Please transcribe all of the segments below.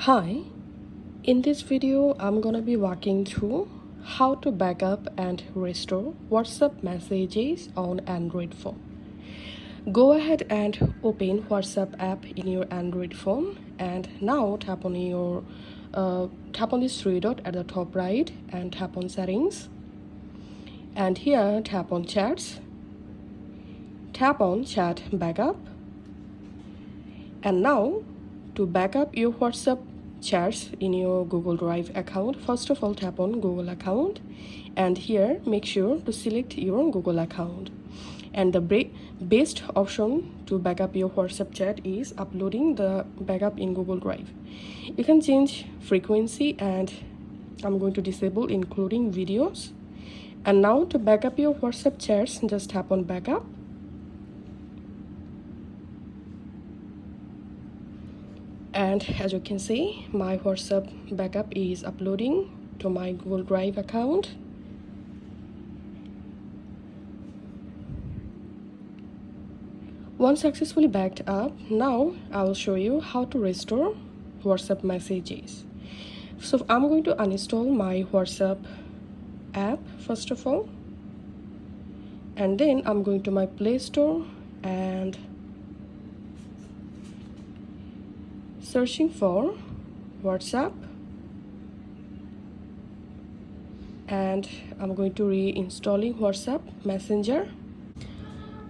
Hi, in this video I'm gonna be walking through how to backup and restore WhatsApp messages on Android phone. Go ahead and open WhatsApp app in your Android phone, and now tap on this three dot at the top right and tap on settings, and here tap on chats, tap on chat backup, and now to backup your WhatsApp chats in your Google Drive account, first of all tap on Google account, and here make sure to select your Google account. And the best option to backup your WhatsApp chat is uploading the backup in Google Drive. You can change frequency, and I'm going to disable including videos. And now to backup your WhatsApp chats, just tap on backup. And as you can see, my WhatsApp backup is uploading to my Google Drive account. Once successfully backed up, now I will show you how to restore WhatsApp messages. So I'm going to uninstall my WhatsApp app first of all, and then I'm going to my Play Store and searching for WhatsApp, and I'm going to reinstalling WhatsApp Messenger.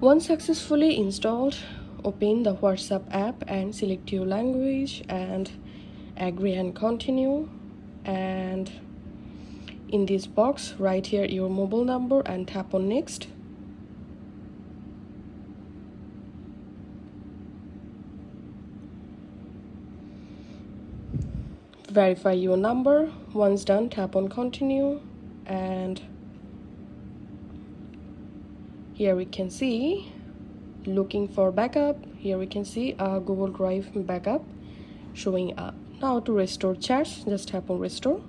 Once successfully installed, open the WhatsApp app and select your language and agree and continue, and in this box write here your mobile number and tap on next. Verify your number. Once done, tap on continue, and here we can see looking for backup. Here we can see a Google Drive backup showing up. Now to restore chats, just tap on restore,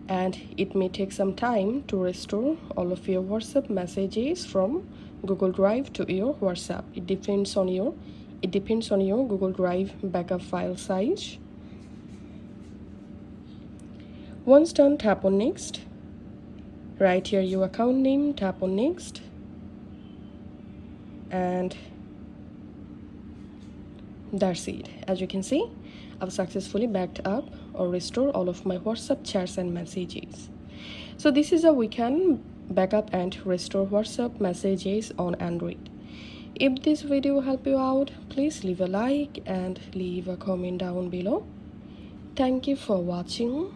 and it may take some time to restore all of your WhatsApp messages from Google Drive to your WhatsApp. It depends on your Google Drive backup file size. Once done, tap on next. Write here your account name, tap on next, and that's it. As you can see, I've successfully backed up or restored all of my WhatsApp chats and messages. So this is how we can backup and restore WhatsApp messages on Android. If this video helped you out, please leave a like and leave a comment down below. Thank you for watching.